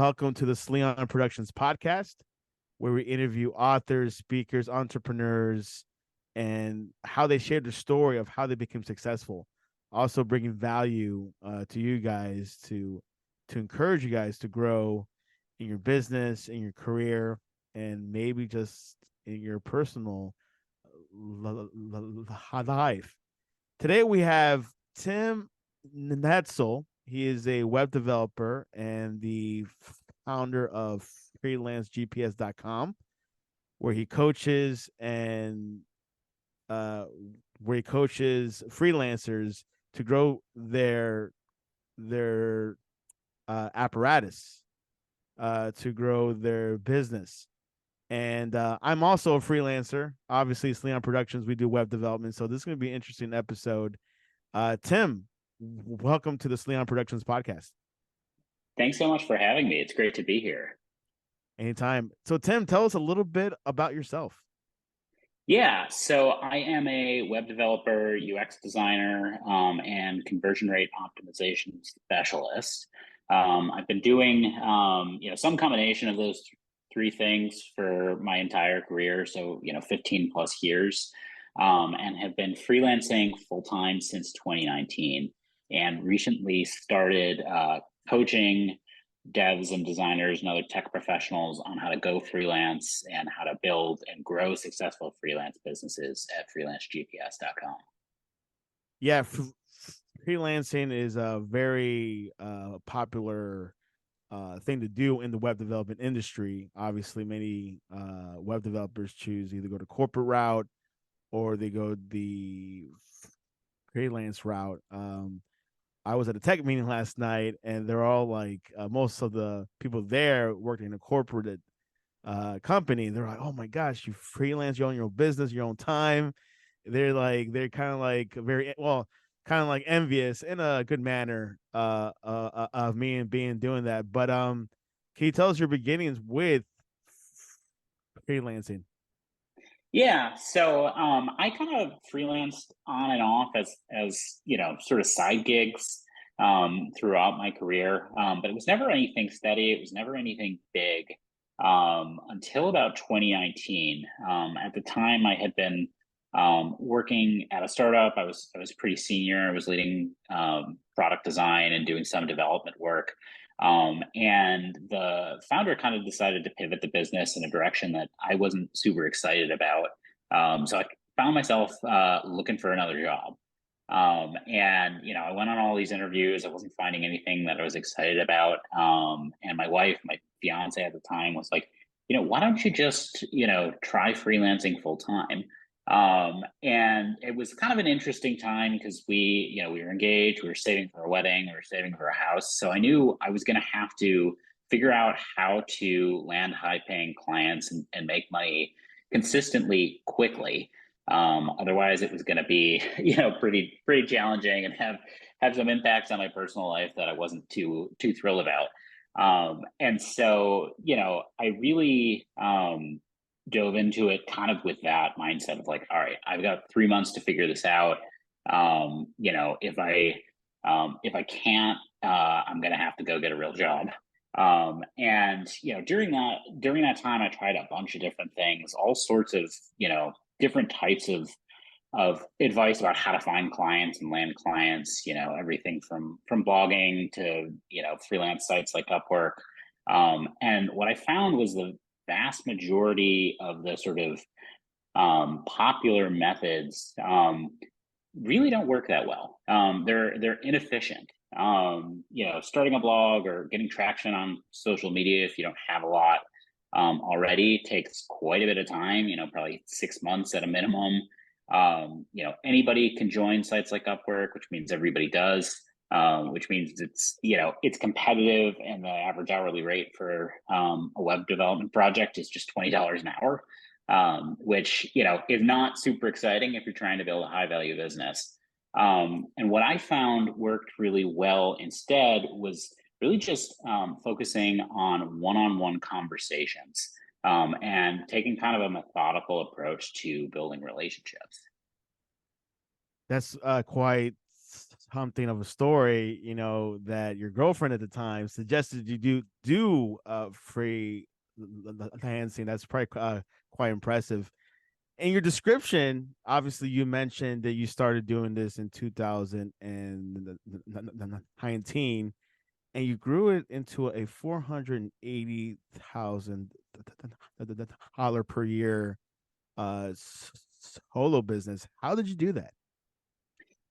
welcome to the Sleon Productions podcast, where we interview authors, speakers, entrepreneurs, and how they share the story of how they became successful. Also, bringing value to you guys to encourage you guys to grow in your business, in your career, and maybe just in your personal life. Today we have Tim Noetzel. He is a web developer and the founder of freelancegps.com, where he coaches and uh, where he coaches freelancers to grow their apparatus, to grow their business. And I'm also a freelancer. Obviously, it's Leon Productions. We do web development. So this is going to be an interesting episode. Tim, welcome to the Sleon Productions podcast. Thanks so much for having me. It's great to be here. Anytime. So, Tim, tell us a little bit about yourself. Yeah, so I am a web developer, UX designer, and conversion rate optimization specialist. I've been doing, some combination of those three things for my entire career. So, 15 plus years, and have been freelancing full time since 2019, and recently started coaching devs and designers and other tech professionals on how to go freelance and how to build and grow successful freelance businesses at freelancegps.com. Yeah, freelancing is a very popular thing to do in the web development industry. Obviously, many web developers choose either go the corporate route or they go the freelance route. I was at a tech meeting last night, and they're all like, most of the people there worked in a corporate company. They're like, "Oh my gosh, you freelance, you own your own business, your own time." They're kind of like very well, kind of like envious in a good manner of me and being doing that. But can you tell us your beginnings with freelancing? Yeah, so I kind of freelanced on and off as sort of side gigs throughout my career, but it was never anything steady. It was never anything big until about 2019. At the time, I had been working at a startup. I was pretty senior. I was leading product design and doing some development work. And the founder kind of decided to pivot the business in a direction that I wasn't super excited about. So I found myself looking for another job. And I went on all these interviews. I wasn't finding anything that I was excited about. And my wife, my fiance at the time, was like, why don't you just, try freelancing full time? And it was kind of an interesting time because we were engaged, we were saving for a wedding, we were saving for a house. So I knew I was going to have to figure out how to land high paying clients and make money consistently quickly. Otherwise it was going to be, pretty challenging and have some impacts on my personal life that I wasn't too thrilled about. And so, I really, dove into it kind of with that mindset of like, all right, I've got 3 months to figure this out. If I can't, I'm gonna have to go get a real job. And during that time, I tried a bunch of different things, all sorts of different types of advice about how to find clients and land clients. Everything from blogging to freelance sites like Upwork. And what I found was the vast majority of the sort of popular methods really don't work that well. They're inefficient. Starting a blog or getting traction on social media if you don't have a lot already takes quite a bit of time. Probably 6 months at a minimum. Anybody can join sites like Upwork, which means everybody does. Which means it's competitive, and the average hourly rate for a web development project is just $20 an hour, which is not super exciting if you're trying to build a high value business. And what I found worked really well instead was really just focusing on one-on-one conversations and taking kind of a methodical approach to building relationships. That's quite something of a story, that your girlfriend at the time suggested you do freelancing. That's probably quite impressive. In your description, obviously, you mentioned that you started doing this in 2019, and you grew it into a $480,000 per year solo business. How did you do that?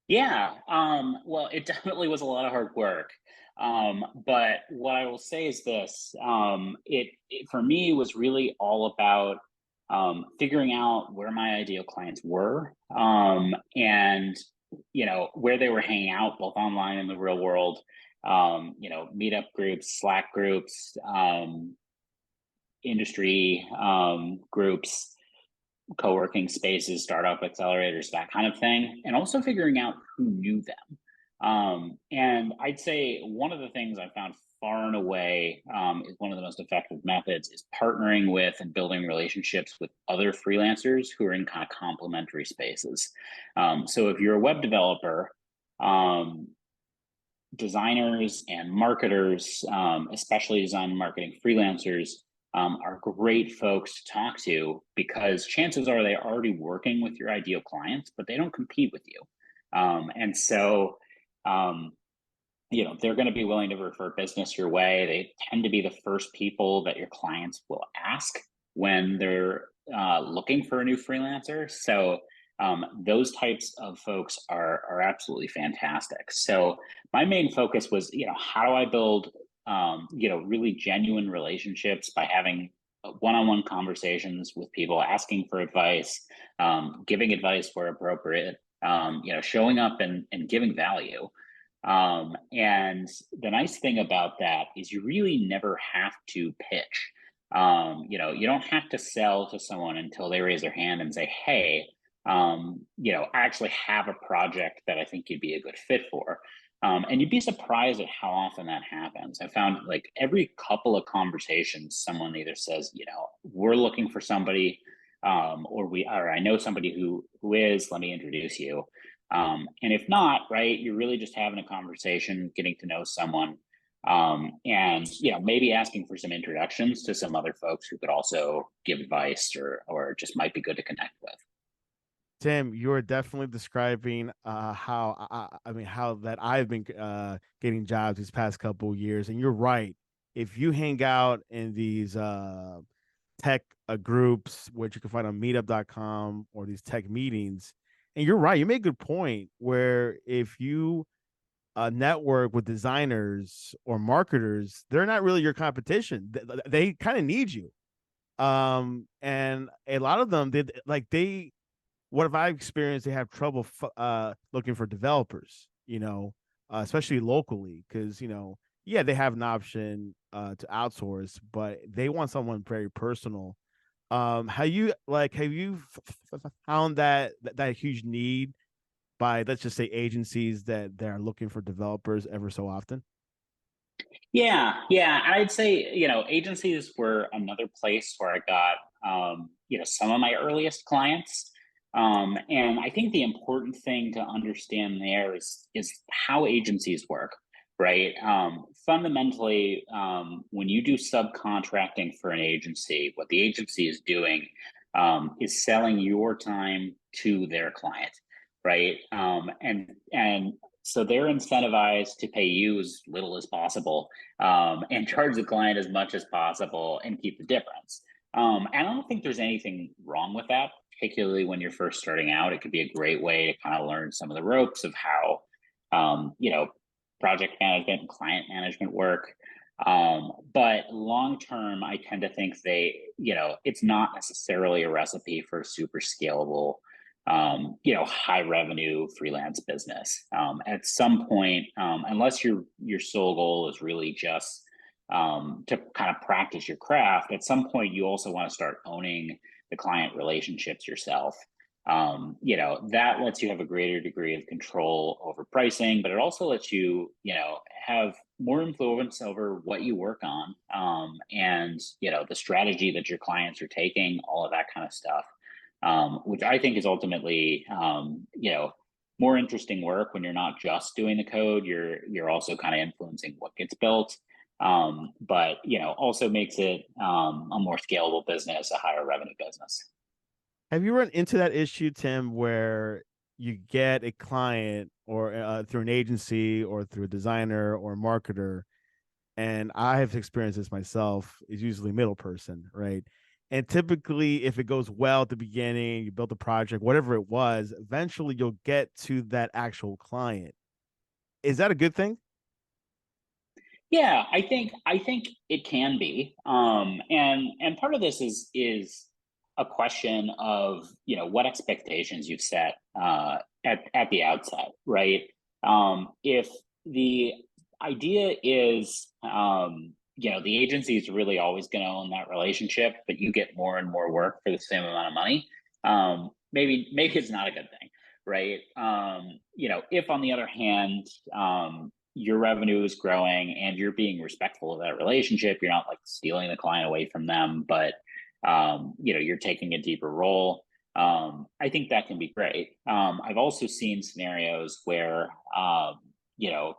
Yeah, well, it definitely was a lot of hard work. But what I will say is this, it for me was really all about figuring out where my ideal clients were, and where they were hanging out, both online and the real world. Meetup groups, Slack groups, industry groups, co-working spaces, startup accelerators, that kind of thing, and also figuring out who knew them. And I'd say one of the things I found far and away is one of the most effective methods is partnering with and building relationships with other freelancers who are in kind of complementary spaces. So if you're a web developer, um, designers and marketers, especially design and marketing freelancers, are great folks to talk to because chances are they're already working with your ideal clients, but they don't compete with you. And so, um, they're going to be willing to refer business your way. They tend to be the first people that your clients will ask when they're looking for a new freelancer. So those types of folks are absolutely fantastic. So my main focus was, how do I build, really genuine relationships by having one-on-one conversations with people, asking for advice, giving advice where appropriate, showing up and giving value. And the nice thing about that is you really never have to pitch. You don't have to sell to someone until they raise their hand and say, hey, I actually have a project that I think you'd be a good fit for. And you'd be surprised at how often that happens. I found like every couple of conversations, someone either says, we're looking for somebody, or I know somebody who is, let me introduce you. And if not, right, you're really just having a conversation, getting to know someone, and maybe asking for some introductions to some other folks who could also give advice or just might be good to connect with. Tim, you're definitely describing how how that I've been getting jobs these past couple of years, and you're right. If you hang out in these tech groups, which you can find on Meetup.com or these tech meetings, and you're right, you make a good point. Where if you network with designers or marketers, they're not really your competition. They kind of need you, and a lot of them did they what have I experienced? They have trouble looking for developers, especially locally, because yeah, they have an option to outsource, but they want someone very personal. Have you found that huge need by, let's just say, agencies that they're looking for developers ever so often? Yeah. I'd say, agencies were another place where I got, some of my earliest clients. And I think the important thing to understand there is how agencies work, right? Fundamentally, when you do subcontracting for an agency, what the agency is doing is selling your time to their client, right? And so they're incentivized to pay you as little as possible, and charge the client as much as possible and keep the difference. And I don't think there's anything wrong with that, particularly when you're first starting out. It could be a great way to kind of learn some of the ropes of how, project management and client management work. But long term, I tend to think it's not necessarily a recipe for a super scalable, high revenue freelance business. At some point, unless your sole goal is really just to kind of practice your craft, at some point you also want to start owning the client relationships yourself. That lets you have a greater degree of control over pricing, but it also lets you, have more influence over what you work on, and the strategy that your clients are taking, all of that kind of stuff, which I think is ultimately, more interesting work when you're not just doing the code. You're also kind of influencing what gets built. But also makes it a more scalable business, a higher revenue business. Have you run into that issue, Tim, where you get a client or through an agency or through a designer or a marketer, and I have experienced this myself, is usually middle person, right? And typically, if it goes well at the beginning, you built a project, whatever it was, eventually you'll get to that actual client. Is that a good thing? Yeah, I think it can be, and part of this is a question of what expectations you've set at the outset, right? If the idea is the agency is really always going to own that relationship, but you get more and more work for the same amount of money, maybe it's not a good thing, right? If on the other hand, your revenue is growing and you're being respectful of that relationship, you're not like stealing the client away from them, but you're taking a deeper role. I think that can be great. I've also seen scenarios where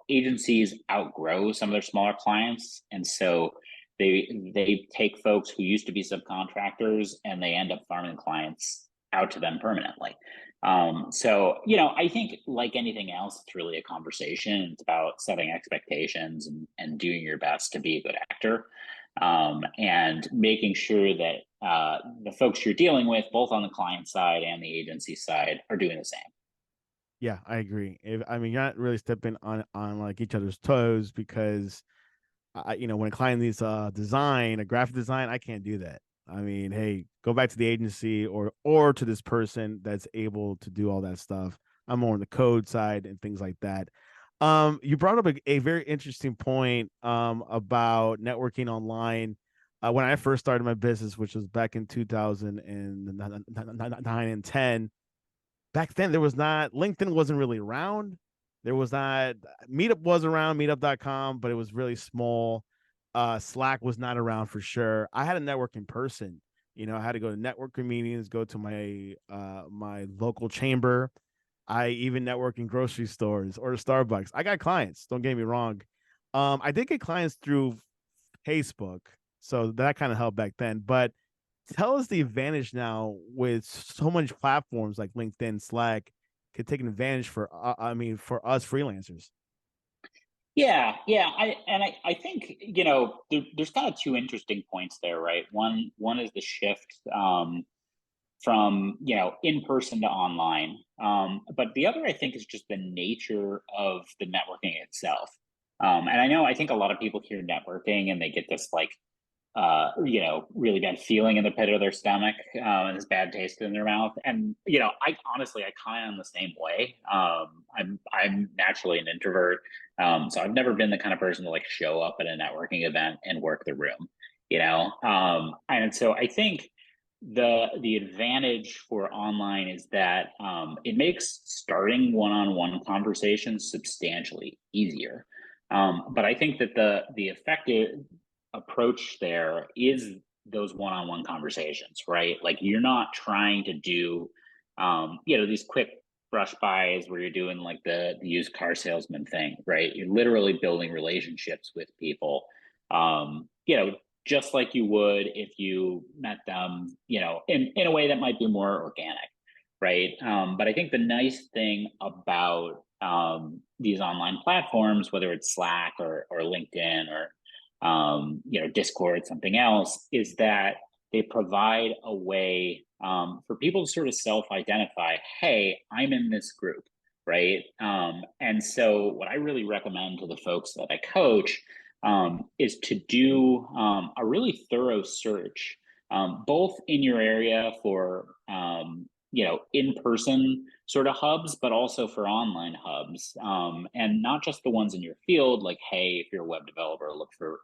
agencies outgrow some of their smaller clients, and so they take folks who used to be subcontractors and they end up farming clients out to them permanently. So I think like anything else, it's really a conversation. It's about setting expectations and doing your best to be a good actor, and making sure that the folks you're dealing with, both on the client side and the agency side, are doing the same. Yeah, I agree. I mean, you're not really stepping on like each other's toes because when a client needs a graphic design, I can't do that. I mean, hey, go back to the agency or to this person that's able to do all that stuff. I'm more on the code side and things like that. You brought up a very interesting point about networking online. When I first started my business, which was back in 2009 and 10, back then there was not LinkedIn wasn't really around. There was not Meetup was around, meetup.com, but it was really small. Slack was not around for sure. I had a networking person. I had to go to networking meetings, go to my local chamber. I even network in grocery stores or Starbucks. I got clients, don't get me wrong. I did get clients through Facebook, so that kind of helped back then. But tell us the advantage now with so many platforms like LinkedIn, Slack, could take an advantage for us freelancers. Yeah. I think there's kind of two interesting points there, right? One is the shift from in person to online, but the other I think is just the nature of the networking itself. And I think a lot of people hear networking and they get this like really bad feeling in the pit of their stomach, and this bad taste in their mouth. And I honestly, I kind of am the same way. I'm naturally an introvert, so I've never been the kind of person to like show up at a networking event and work the room. And so I think the advantage for online is that it makes starting one-on-one conversations substantially easier. But I think that the effective approach there is those one-on-one conversations, right? Like you're not trying to do these quick brush buys where you're doing like the used car salesman thing, right? You're literally building relationships with people, just like you would if you met them, in a way that might be more organic, right? But I think the nice thing about these online platforms, whether it's Slack or LinkedIn or Discord, something else, is that they provide a way for people to sort of self-identify, hey, I'm in this group, right? And so what I really recommend to the folks that I coach is to do a really thorough search, both in your area for in-person sort of hubs, but also for online hubs, and not just the ones in your field. Like, hey, if you're a web developer, look for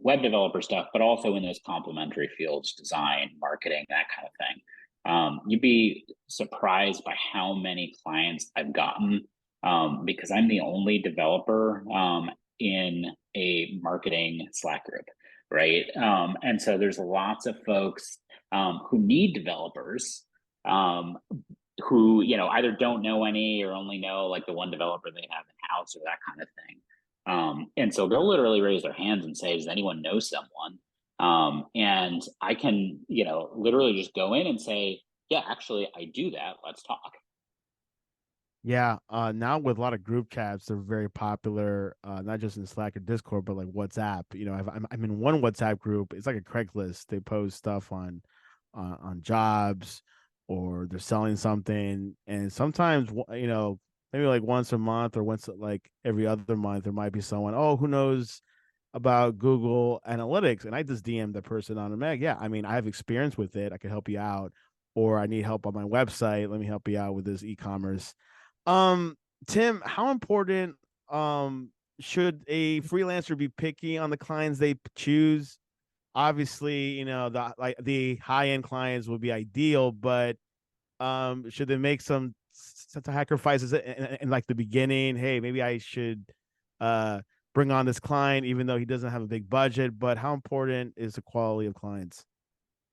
web developer stuff, but also in those complementary fields, design, marketing, that kind of thing. You'd be surprised by how many clients I've gotten because I'm the only developer in a marketing Slack group, right? And so there's lots of folks who need developers, um, who, either don't know any or only know like the one developer they have in house or that kind of thing. And so they'll literally raise their hands and say, does anyone know someone? And I can, literally just go in and say, yeah, actually, I do that. Let's talk. Yeah, now with a lot of group chats, they're very popular, not just in Slack or Discord, but like WhatsApp. I'm in one WhatsApp group. It's like a Craigslist. They post stuff on jobs, or they're selling something, and sometimes maybe like once a month or once like every other month, there might be someone. Oh, who knows about Google Analytics? And I just DM the person on the Meg. Yeah, I mean, I have experience with it. I can help you out, or I need help on my website. Let me help you out with this e-commerce. um, Tim, how important should a freelancer be picky on the clients they choose? Obviously, the high end clients would be ideal, but should they make some sacrifices in like the beginning? Hey, maybe I should uh bring on this client even though he doesn't have a big budget, but how important is the quality of clients?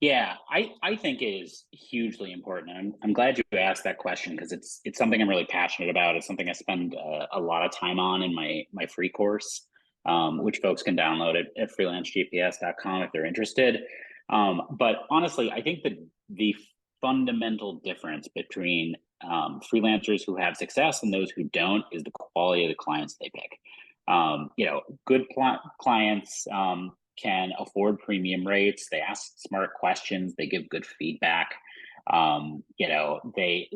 Yeah, I think it is hugely important. And I'm glad you asked that question because it's something I'm really passionate about. It's something I spend a lot of time on in my free course, which folks can download at freelancegps.com if they're interested. But honestly, I think that the fundamental difference between freelancers who have success and those who don't is the quality of the clients they pick. Good clients can afford premium rates. They ask smart questions. They give good feedback. They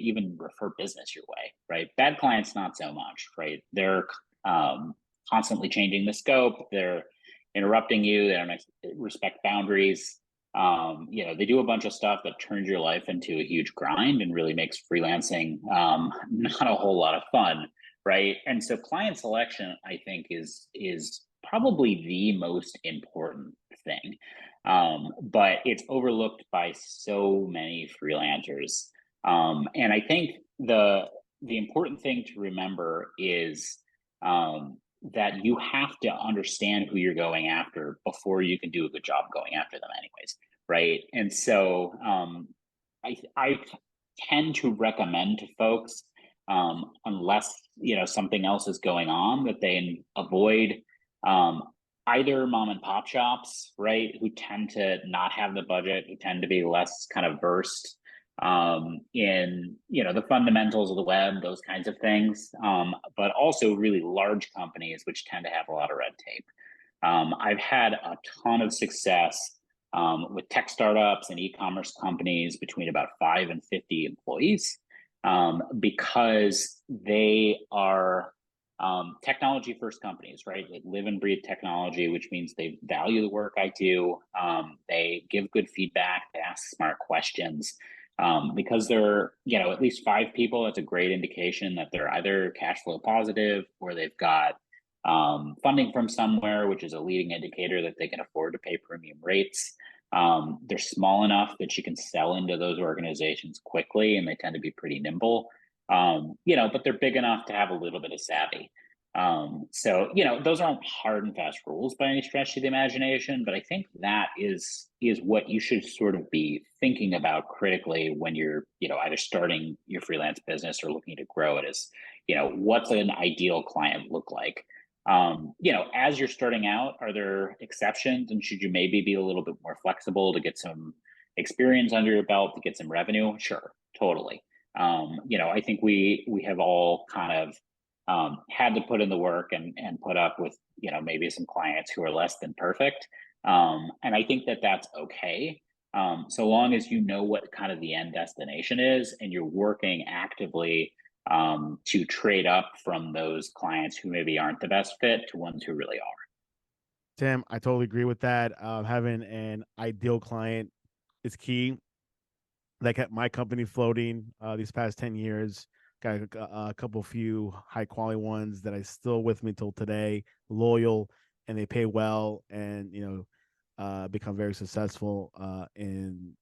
even refer business your way, right? Bad clients, not so much, right? They're constantly changing the scope. They're interrupting you. They don't respect boundaries. They do a bunch of stuff that turns your life into a huge grind and really makes freelancing not a whole lot of fun, right? And so client selection, I think, is probably the most important thing. But it's overlooked by so many freelancers. And I think the important thing to remember is that you have to understand who you're going after before you can do a good job going after them, anyways, right? And so I tend to recommend to folks, unless something else is going on, that they avoid um, either mom and pop shops, right, who tend to not have the budget, who tend to be less kind of versed in the fundamentals of the web, those kinds of things, but also really large companies which tend to have a lot of red tape. I've had a ton of success with tech startups and e-commerce companies between about 5 and 50 employees, because they are technology first companies, right? They live and breathe technology, which means they value the work I do. They give good feedback, they ask smart questions. Because they're, at least 5 people, that's a great indication that they're either cash flow positive or they've got funding from somewhere, which is a leading indicator that they can afford to pay premium rates. They're small enough that you can sell into those organizations quickly, and they tend to be pretty nimble. But they're big enough to have a little bit of savvy. So those aren't hard and fast rules by any stretch of the imagination, but I think that is what you should sort of be thinking about critically when you're, either starting your freelance business or looking to grow it. Is, what's an ideal client look like? As you're starting out, are there exceptions, and should you maybe be a little bit more flexible to get some experience under your belt to get some revenue? Sure, totally. I think we have all kind of had to put in the work and put up with maybe some clients who are less than perfect, and I think that that's okay, so long as you know what kind of the end destination is and you're working actively to trade up from those clients who maybe aren't the best fit to ones who really are. Tim, I totally agree with that. Having an ideal client is key. That kept my company floating these past 10 years. Got a couple few high quality ones that I still with me till today, loyal, and they pay well, and become very successful in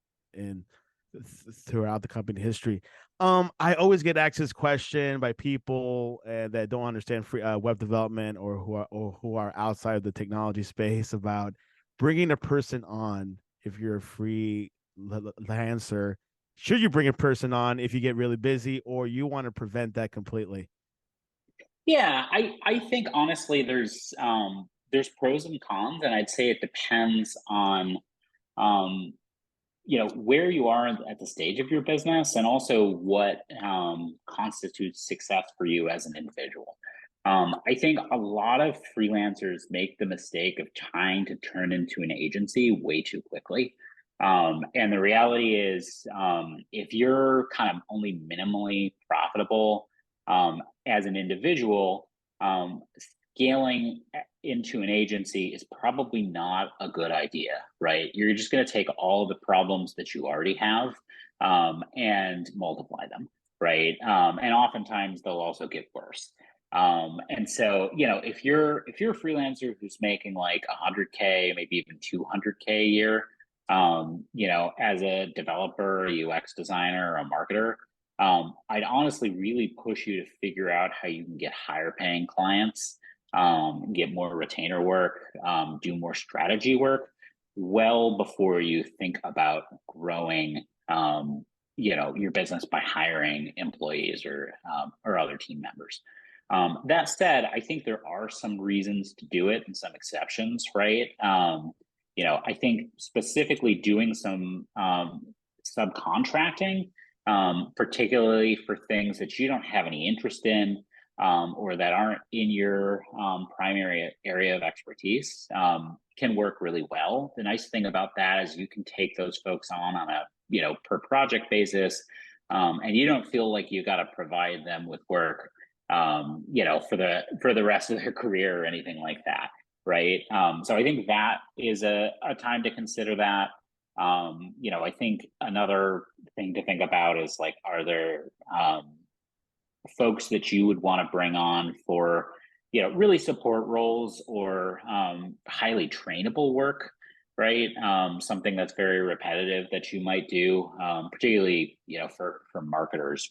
throughout the company history. I always get asked this question by people that don't understand free web development, or who are outside of the technology space, about bringing a person on if you're a freelancer. should you bring a person on if you get really busy, or you want to prevent that completely? Yeah, I think honestly there's pros and cons, and I'd say it depends on um where you are at the stage of your business, and also what constitutes success for you as an individual. I think a lot of freelancers make the mistake of trying to turn into an agency way too quickly. And the reality is, if you're kind of only minimally profitable as an individual, scaling into an agency is probably not a good idea, right? You're just going to take all the problems that you already have and multiply them, right? And oftentimes they'll also get worse. And so, if you're a freelancer who's making like 100K, maybe even 200K a year, as a developer, a UX designer, or a marketer, I'd honestly really push you to figure out how you can get higher paying clients, get more retainer work, do more strategy work well before you think about growing, your business by hiring employees or other team members. That said, I think there are some reasons to do it and some exceptions, right? I think specifically doing some subcontracting, particularly for things that you don't have any interest in, or that aren't in your primary area of expertise, can work really well. The nice thing about that is you can take those folks on a per project basis, and you don't feel like you got to provide them with work, for the rest of their career or anything like that, right? So I think that is a time to consider that. I think another thing to think about is like, are there folks that you would want to bring on for, really support roles or highly trainable work, right? Something that's very repetitive that you might do, particularly, for marketers,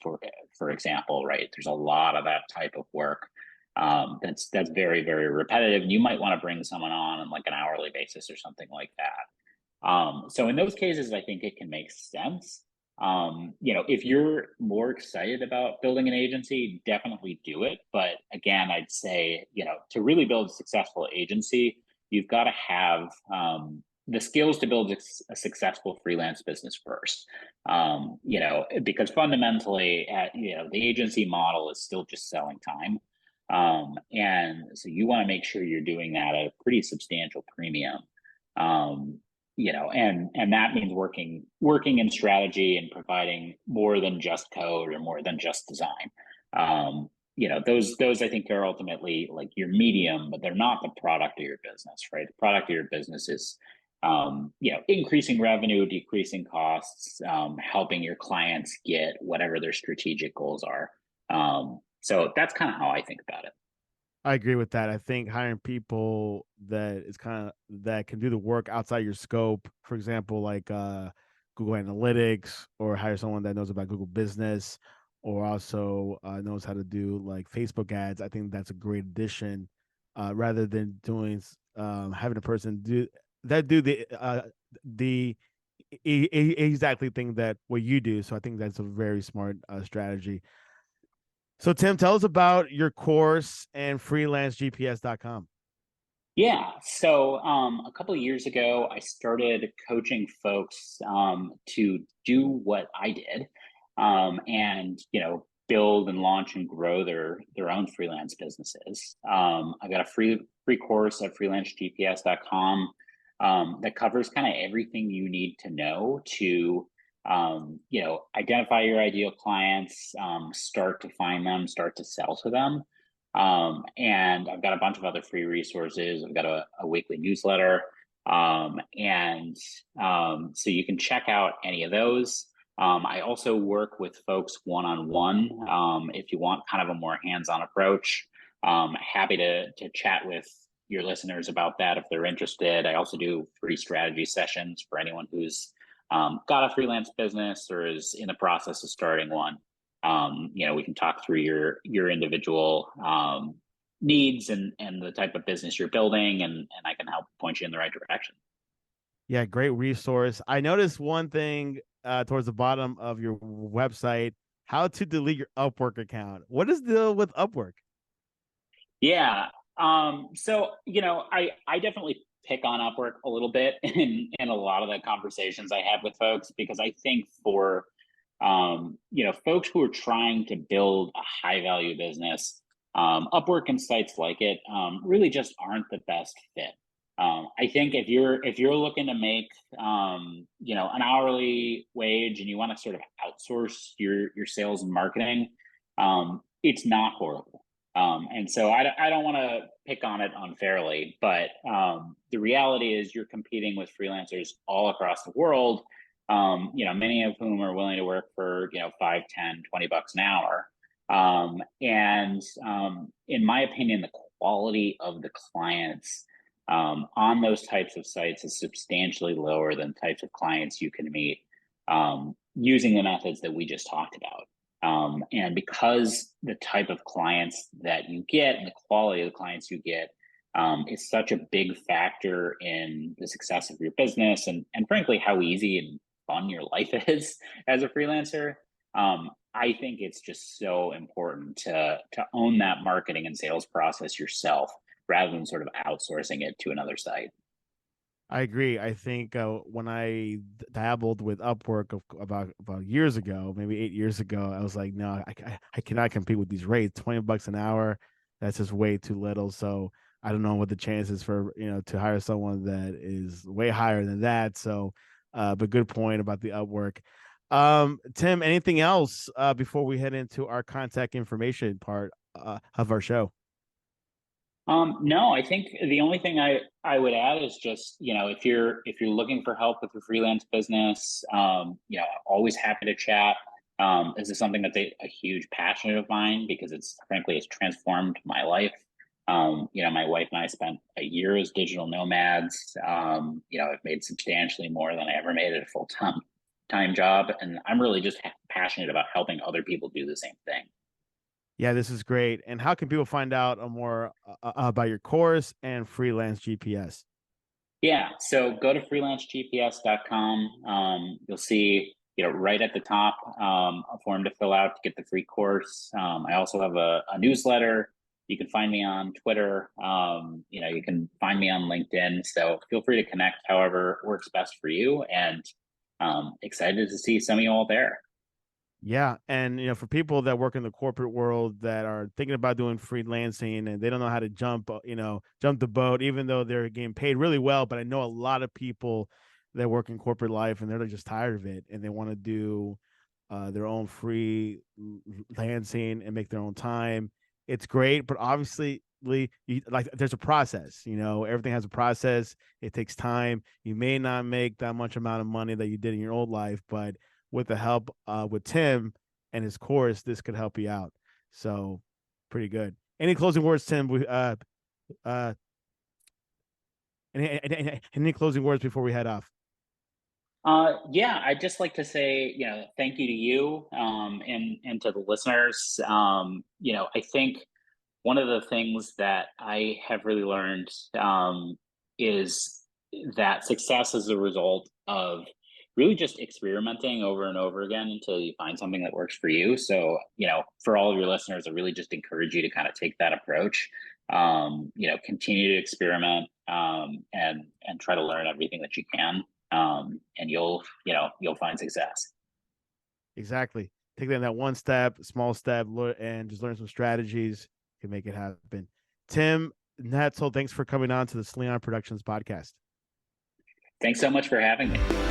for example, right? There's a lot of that type of work that's very, very repetitive, and you might want to bring someone on like an hourly basis or something like that. So in those cases, I think it can make sense. If you're more excited about building an agency, definitely do it. But again, I'd say, to really build a successful agency, you've got to have the skills to build a successful freelance business first. Because fundamentally, the agency model is still just selling time. And so you want to make sure you're doing that at a pretty substantial premium. Um, and that means working in strategy and providing more than just code or more than just design. Those I think are ultimately like your medium, but they're not the product of your business, right? The product of your business is increasing revenue, decreasing costs, helping your clients get whatever their strategic goals are. So that's kind of how I think about it. I agree with that. I think hiring people that can do the work outside your scope, for example, like Google Analytics, or hire someone that knows about Google Business, or also knows how to do like Facebook ads. I think that's a great addition, rather than having a person do the exactly thing that what you do. So I think that's a very smart strategy. So Tim, tell us about your course and freelancegps.com. Yeah. So a couple of years ago, I started coaching folks to do what I did, and build and launch and grow their own freelance businesses. I got a free course at freelancegps.com that covers kind of everything you need to know to identify your ideal clients, start to find them, start to sell to them. And I've got a bunch of other free resources. I've got a weekly newsletter. So you can check out any of those. I also work with folks one-on-one. If you want kind of a more hands-on approach, happy to chat with your listeners about that if they're interested. I also do free strategy sessions for anyone who's got a freelance business or is in the process of starting one. We can talk through your individual needs and the type of business you're building, and I can help point you in the right direction. Yeah, great resource. I noticed one thing towards the bottom of your website, how to delete your Upwork account. What is the deal with Upwork? Yeah. So I definitely pick on Upwork a little bit in a lot of the conversations I have with folks, because I think for folks who are trying to build a high value business, Upwork and sites like it really just aren't the best fit. I think if you're looking to make an hourly wage and you want to sort of outsource your sales and marketing, it's not horrible. And so I don't want to pick on it unfairly, but the reality is you're competing with freelancers all across the world, many of whom are willing to work for, 5, 10, $20 an hour. And in my opinion, the quality of the clients on those types of sites is substantially lower than types of clients you can meet using the methods that we just talked about. And because the type of clients that you get and the quality of the clients you get is such a big factor in the success of your business, and frankly, how easy and fun your life is as a freelancer, I think it's just so important to own that marketing and sales process yourself rather than sort of outsourcing it to another site. I agree. I think when I dabbled with Upwork about years ago, maybe 8 years ago, I was like, no, I cannot compete with these rates. $20 an hour, that's just way too little. So I don't know what the chances for to hire someone that is way higher than that. So, but good point about the Upwork. Tim, anything else before we head into our contact information part of our show? No, I think the only thing I would add is just, if you're looking for help with your freelance business, always happy to chat. This is something that's a huge passion of mine because it's transformed my life. My wife and I spent a year as digital nomads. I've made substantially more than I ever made at a full time job, and I'm really just passionate about helping other people do the same thing. Yeah, this is great. And how can people find out more about your course and freelance GPS? Yeah, so go to freelancegps.com. You'll see, right at the top, a form to fill out to get the free course. I also have a newsletter. You can find me on Twitter. You can find me on LinkedIn. So feel free to connect however works best for you. And excited to see some of you all there. Yeah, and for people that work in the corporate world that are thinking about doing freelancing and they don't know how to jump the boat, even though they're getting paid really well. But I know a lot of people that work in corporate life and they're just tired of it and they want to do their own freelancing and make their own time. It's great, but obviously, there's a process. Everything has a process. It takes time. You may not make that much amount of money that you did in your old life, but with the help with Tim and his course, this could help you out. So pretty good. Any closing words, Tim? Uh, any closing words before we head off? Yeah, I'd just like to say, thank you to you, and to the listeners. I think one of the things that I have really learned is that success is a result of really just experimenting over and over again until you find something that works for you. So, for all of your listeners, I really just encourage you to kind of take that approach. Continue to experiment, and try to learn everything that you can, and you'll find success. Exactly. Take that one step, small step, and just learn some strategies can make it happen. Tim Noetzel, thanks for coming on to the Sleon Productions podcast. Thanks so much for having me.